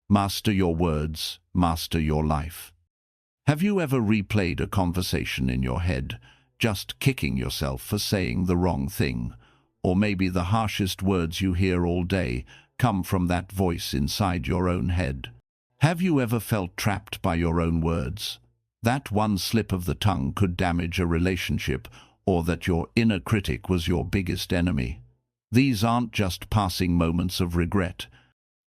Master your words, master your life. Have you ever replayed a conversation in your head, just kicking yourself for saying the wrong thing? Or maybe the harshest words you hear all day come from that voice inside your own head. Have you ever felt trapped by your own words? That one slip of the tongue could damage a relationship, or that your inner critic was your biggest enemy. These aren't just passing moments of regret.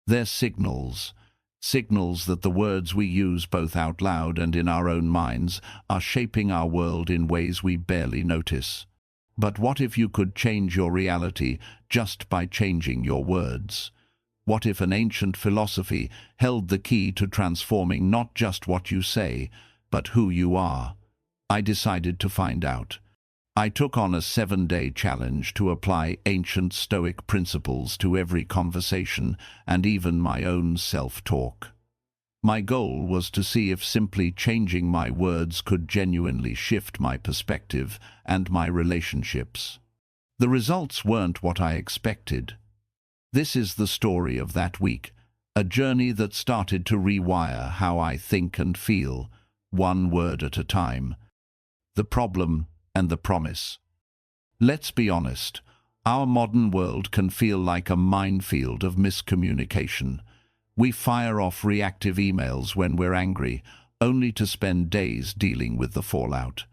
They're signals. Signals that the words we use both out loud and in our own minds are shaping our world in ways we barely notice. But what if you could change your reality just by changing your words? What if an ancient philosophy held the key to transforming not just what you say, but who you are? I decided to find out. I took on a 7-day challenge to apply ancient Stoic principles to every conversation and even my own self-talk. My goal was to see if simply changing my words could genuinely shift my perspective and my relationships. The results weren't what I expected. This is the story of that week, a journey that started to rewire how I think and feel, one word at a time. The problem and the promise. Let's be honest, our modern world can feel like a minefield of miscommunication. We fire off reactive emails when we're angry, only to spend days dealing with the fallout.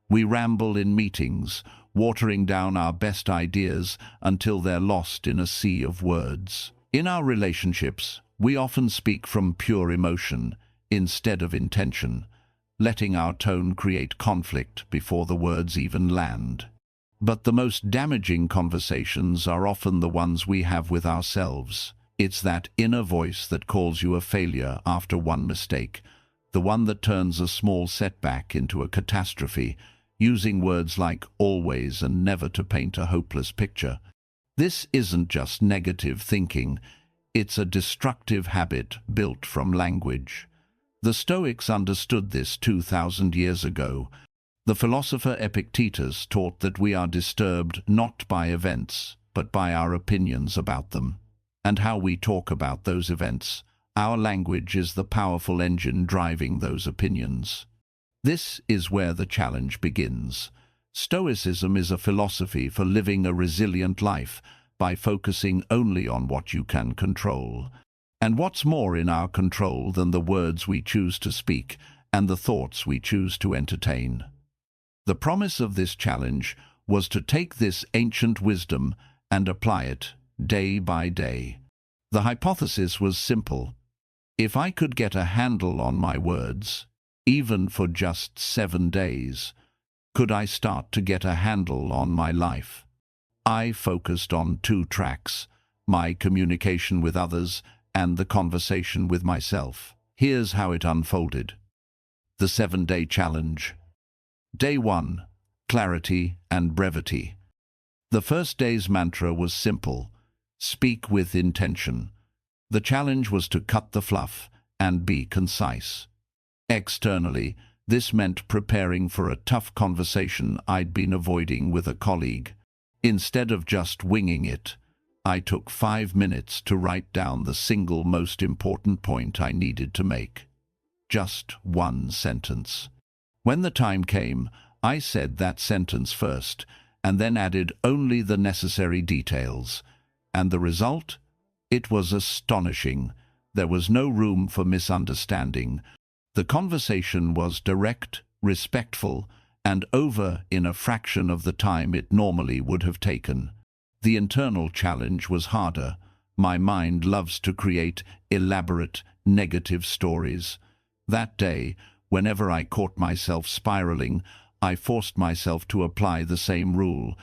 We ramble in meetings, watering down our best ideas until they're lost in a sea of words. In our relationships, we often speak from pure emotion instead of intention, letting our tone create conflict before the words even land. But the most damaging conversations are often the ones we have with ourselves. It's that inner voice that calls you a failure after one mistake, the one that turns a small setback into a catastrophe, using words like always and never to paint a hopeless picture. This isn't just negative thinking, it's a destructive habit built from language. The Stoics understood this 2,000 years ago. The philosopher Epictetus taught that we are disturbed not by events, but by our opinions about them, and how we talk about those events. Our language is the powerful engine driving those opinions. This is where the challenge begins. Stoicism is a philosophy for living a resilient life by focusing only on what you can control. And what's more in our control than the words we choose to speak and the thoughts we choose to entertain? The promise of this challenge was to take this ancient wisdom and apply it day by day. The hypothesis was simple. If I could get a handle on my words, even for just 7 days, could I start to get a handle on my life? I focused on 2 tracks, my communication with others and the conversation with myself. Here's how it unfolded. The 7-day challenge. Day 1. Clarity and brevity. The first day's mantra was simple. Speak with intention. The challenge was to cut the fluff and be concise. Externally, this meant preparing for a tough conversation I'd been avoiding with a colleague. Instead of just winging it, I took 5 minutes to write down the single most important point I needed to make. Just one sentence. When the time came, I said that sentence first, and then added only the necessary details. And the result? It was astonishing. There was no room for misunderstanding. The conversation was direct, respectful, and over in a fraction of the time it normally would have taken. The internal challenge was harder. My mind loves to create elaborate, negative stories. That day, whenever I caught myself spiraling, I forced myself to apply the same rule.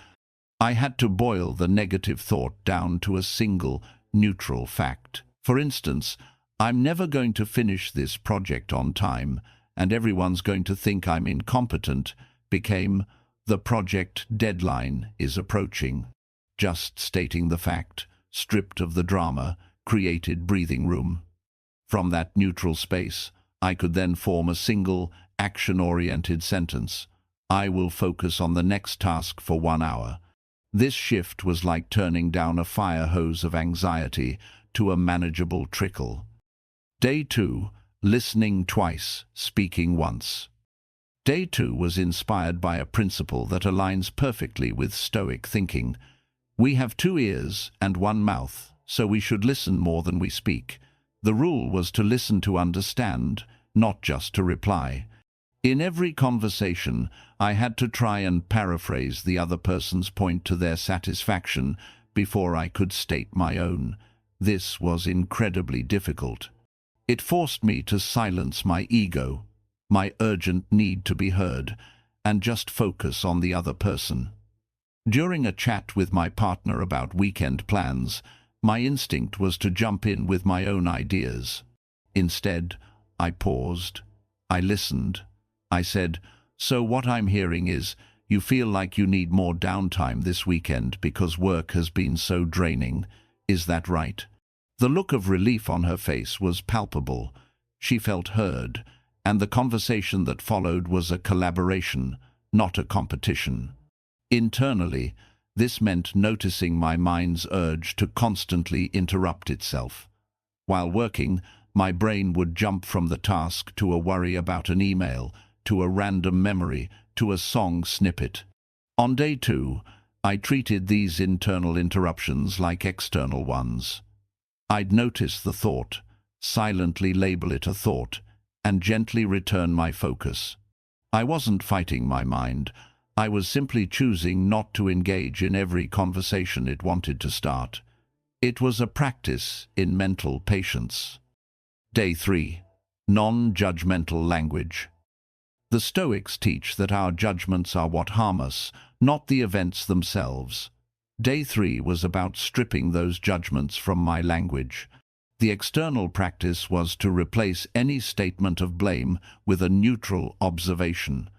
I had to boil the negative thought down to a single, neutral fact. For instance, I'm never going to finish this project on time, and everyone's going to think I'm incompetent, became the project deadline is approaching. Just stating the fact, stripped of the drama, created breathing room. From that neutral space, I could then form a single, action-oriented sentence. I will focus on the next task for 1 hour. This shift was like turning down a fire hose of anxiety to a manageable trickle. Day 2, listening twice, speaking once. Day 2 was inspired by a principle that aligns perfectly with Stoic thinking. We have 2 ears and 1 mouth, so we should listen more than we speak. The rule was to listen to understand, not just to reply. In every conversation, I had to try and paraphrase the other person's point to their satisfaction before I could state my own. This was incredibly difficult. It forced me to silence my ego, my urgent need to be heard, and just focus on the other person. During a chat with my partner about weekend plans, my instinct was to jump in with my own ideas. Instead, I paused. I listened. I said, "So what I'm hearing is, you feel like you need more downtime this weekend because work has been so draining. Is that right?" The look of relief on her face was palpable. She felt heard, and the conversation that followed was a collaboration, not a competition. Internally, this meant noticing my mind's urge to constantly interrupt itself. While working, my brain would jump from the task to a worry about an email, to a random memory, to a song snippet. On day 2, I treated these internal interruptions like external ones. I'd notice the thought, silently label it a thought, and gently return my focus. I wasn't fighting my mind. I was simply choosing not to engage in every conversation it wanted to start. It was a practice in mental patience. Day 3. Non-judgmental language. The Stoics teach that our judgments are what harm us, not the events themselves. Day 3 was about stripping those judgments from my language. The external practice was to replace any statement of blame with a neutral observation.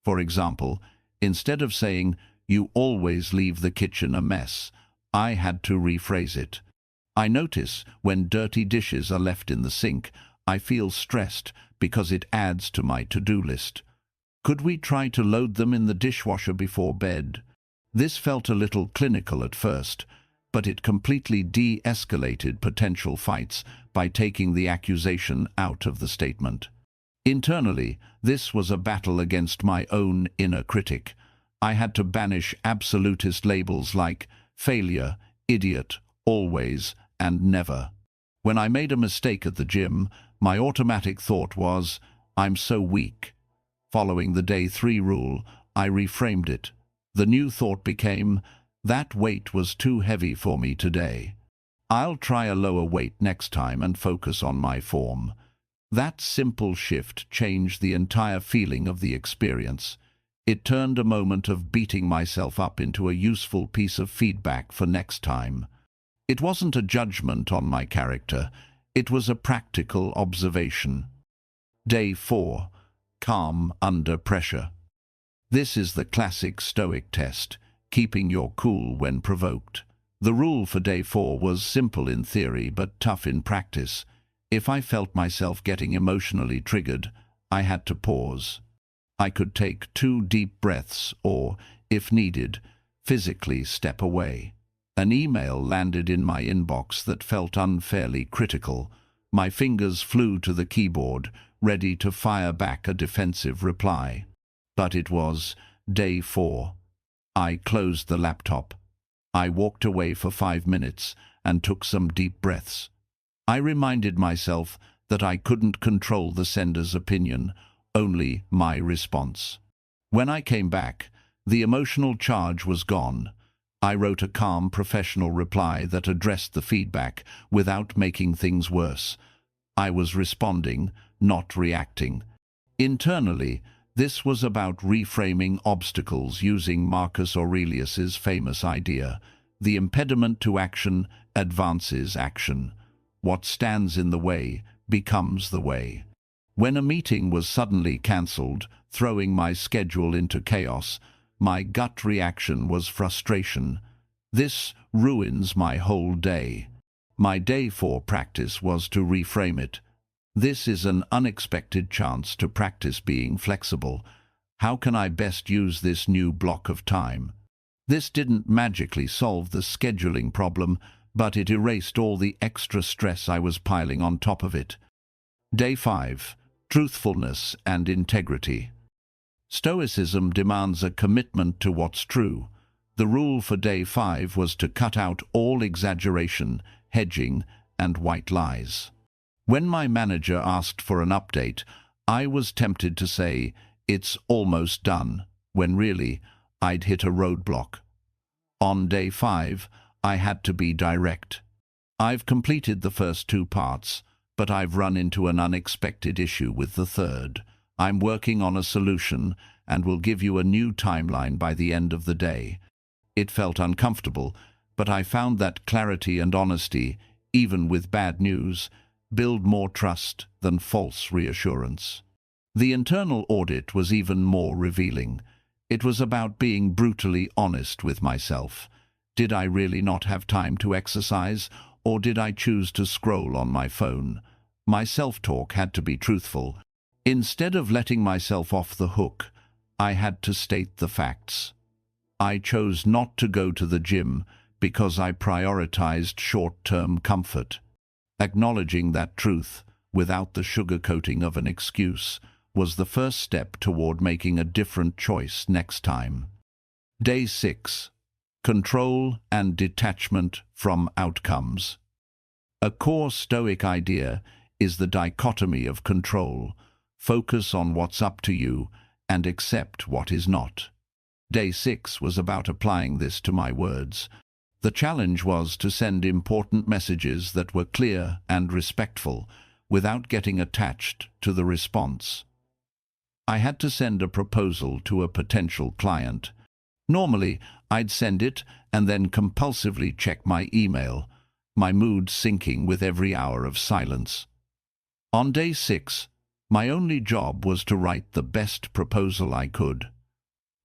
For example, instead of saying, "You always leave the kitchen a mess," I had to rephrase it. "I notice when dirty dishes are left in the sink, I feel stressed because it adds to my to-do list. Could we try to load them in the dishwasher before bed?" This felt a little clinical at first, but it completely de-escalated potential fights by taking the accusation out of the statement. Internally, this was a battle against my own inner critic. I had to banish absolutist labels like failure, idiot, always, and never. When I made a mistake at the gym, my automatic thought was, "I'm so weak." Following the day 3 rule, I reframed it. The new thought became, "That weight was too heavy for me today. I'll try a lower weight next time and focus on my form." That simple shift changed the entire feeling of the experience. It turned a moment of beating myself up into a useful piece of feedback for next time. It wasn't a judgment on my character. It was a practical observation. Day 4. Calm under pressure. This is the classic Stoic test, keeping your cool when provoked. The rule for day 4 was simple in theory but tough in practice. If I felt myself getting emotionally triggered, I had to pause. I could take 2 deep breaths or, if needed, physically step away. An email landed in my inbox that felt unfairly critical. My fingers flew to the keyboard, ready to fire back a defensive reply. But it was day 4. I closed the laptop. I walked away for 5 minutes and took some deep breaths. I reminded myself that I couldn't control the sender's opinion, only my response. When I came back, the emotional charge was gone. I wrote a calm, professional reply that addressed the feedback without making things worse. I was responding, not reacting. Internally, this was about reframing obstacles using Marcus Aurelius's famous idea. The impediment to action advances action. What stands in the way becomes the way. When a meeting was suddenly cancelled, throwing my schedule into chaos, my gut reaction was frustration. This ruins my whole day. My day 4 practice was to reframe it. This is an unexpected chance to practice being flexible. How can I best use this new block of time? This didn't magically solve the scheduling problem, but it erased all the extra stress I was piling on top of it. Day 5. Truthfulness and integrity. Stoicism demands a commitment to what's true. The rule for day 5 was to cut out all exaggeration, hedging, and white lies. When my manager asked for an update, I was tempted to say, "It's almost done," when really, I'd hit a roadblock. On day 5, I had to be direct. I've completed the first 2 parts, but I've run into an unexpected issue with the third. I'm working on a solution and will give you a new timeline by the end of the day. It felt uncomfortable, but I found that clarity and honesty, even with bad news, build more trust than false reassurance. The internal audit was even more revealing. It was about being brutally honest with myself. Did I really not have time to exercise, or did I choose to scroll on my phone? My self-talk had to be truthful. Instead of letting myself off the hook, I had to state the facts. I chose not to go to the gym because I prioritized short-term comfort. Acknowledging that truth, without the sugarcoating of an excuse, was the first step toward making a different choice next time. Day 6. Control and detachment from outcomes. A core Stoic idea is the dichotomy of control. Focus on what's up to you and accept what is not. Day 6 was about applying this to my words. The challenge was to send important messages that were clear and respectful without getting attached to the response. I had to send a proposal to a potential client. Normally, I'd send it and then compulsively check my email, my mood sinking with every hour of silence. On day 6, my only job was to write the best proposal I could.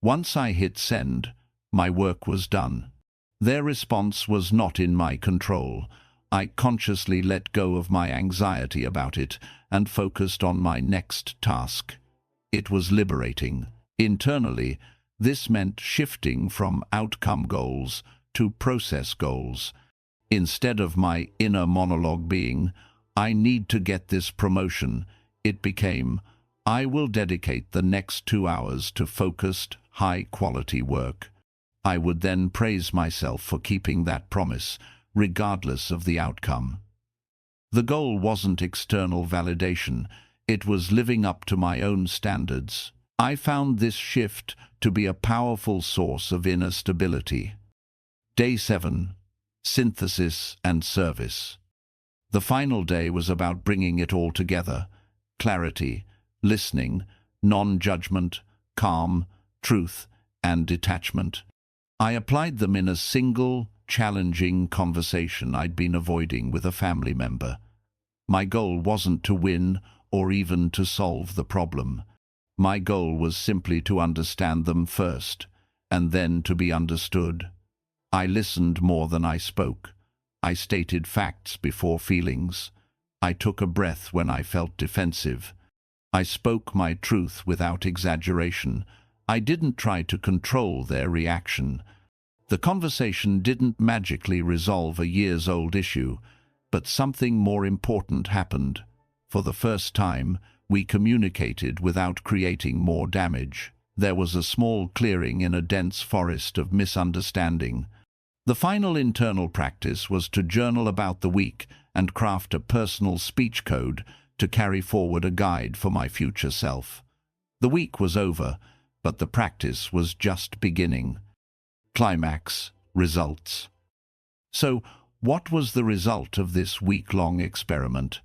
Once I hit send, my work was done. Their response was not in my control. I consciously let go of my anxiety about it and focused on my next task. It was liberating. Internally, this meant shifting from outcome goals to process goals. Instead of my inner monologue being, "I need to get this promotion," it became, "I will dedicate the next 2 hours to focused, high-quality work." I would then praise myself for keeping that promise, regardless of the outcome. The goal wasn't external validation. It was living up to my own standards. I found this shift to be a powerful source of inner stability. Day 7. Synthesis and service. The final day was about bringing it all together: clarity, listening, non-judgment, calm, truth, and detachment. I applied them in a single, challenging conversation I'd been avoiding with a family member. My goal wasn't to win or even to solve the problem. My goal was simply to understand them first, and then to be understood. I listened more than I spoke. I stated facts before feelings. I took a breath when I felt defensive. I spoke my truth without exaggeration. I didn't try to control their reaction. The conversation didn't magically resolve a years-old issue, but something more important happened. For the first time, we communicated without creating more damage. There was a small clearing in a dense forest of misunderstanding. The final internal practice was to journal about the week and craft a personal speech code to carry forward a guide for my future self. The week was over, but the practice was just beginning. Climax, results. So, what was the result of this week-long experiment?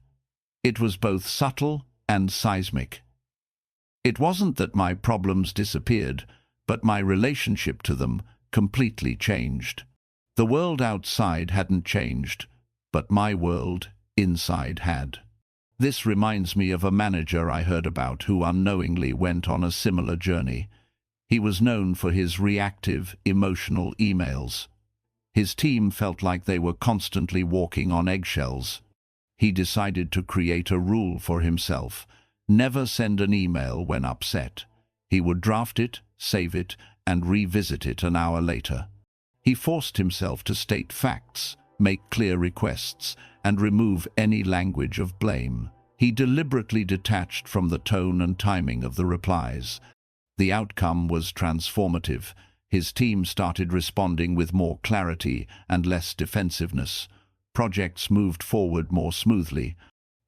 It was both subtle and seismic. It wasn't that my problems disappeared, but my relationship to them completely changed. The world outside hadn't changed, but my world inside had. This reminds me of a manager I heard about who unknowingly went on a similar journey. He was known for his reactive, emotional emails. His team felt like they were constantly walking on eggshells. He decided to create a rule for himself: never send an email when upset. He would draft it, save it, and revisit it an hour later. He forced himself to state facts, make clear requests, and remove any language of blame. He deliberately detached from the tone and timing of the replies. The outcome was transformative. His team started responding with more clarity and less defensiveness. Projects moved forward more smoothly.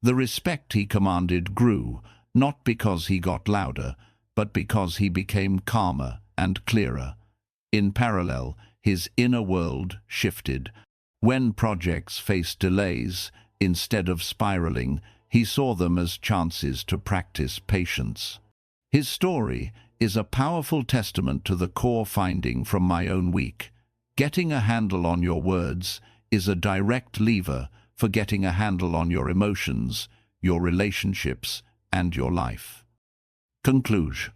The respect he commanded grew, not because he got louder, but because he became calmer and clearer. In parallel, his inner world shifted. When projects faced delays, instead of spiraling, he saw them as chances to practice patience. His story is a powerful testament to the core finding from my own week. Getting a handle on your words is a direct lever for getting a handle on your emotions, your relationships, and your life. Conclusion.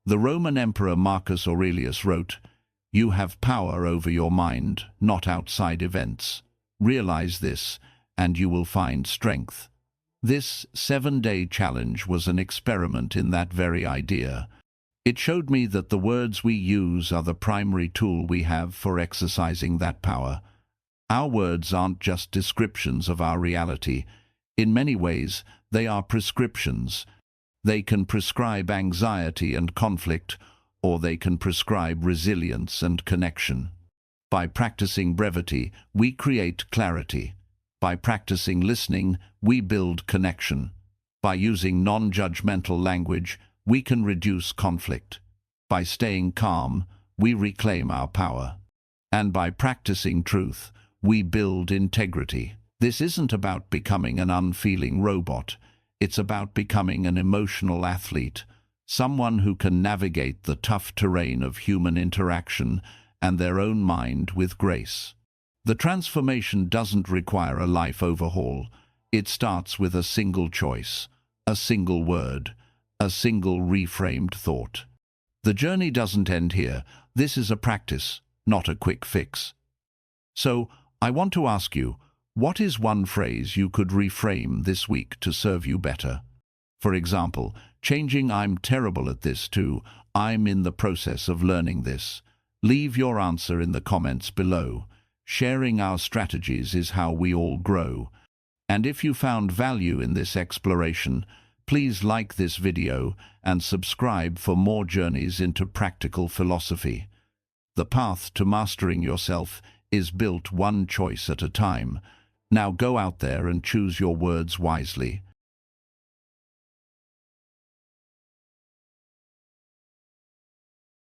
The Roman Emperor Marcus Aurelius wrote, "You have power over your mind, not outside events. Realize this, and you will find strength." This 7-day challenge was an experiment in that very idea. It showed me that the words we use are the primary tool we have for exercising that power. Our words aren't just descriptions of our reality. In many ways, they are prescriptions. They can prescribe anxiety and conflict, or they can prescribe resilience and connection. By practicing brevity, we create clarity. By practicing listening, we build connection. By using non-judgmental language, we can reduce conflict. By staying calm, we reclaim our power. And by practicing truth, we build integrity. This isn't about becoming an unfeeling robot. It's about becoming an emotional athlete, someone who can navigate the tough terrain of human interaction and their own mind with grace. The transformation doesn't require a life overhaul. It starts with a single choice, a single word, a single reframed thought. The journey doesn't end here. This is a practice, not a quick fix. So, I want to ask you, what is one phrase you could reframe this week to serve you better? For example, changing "I'm terrible at this" to "I'm in the process of learning this." Leave your answer in the comments below. Sharing our strategies is how we all grow. And if you found value in this exploration, please like this video and subscribe for more journeys into practical philosophy. The path to mastering yourself is built one choice at a time. Now go out there and choose your words wisely.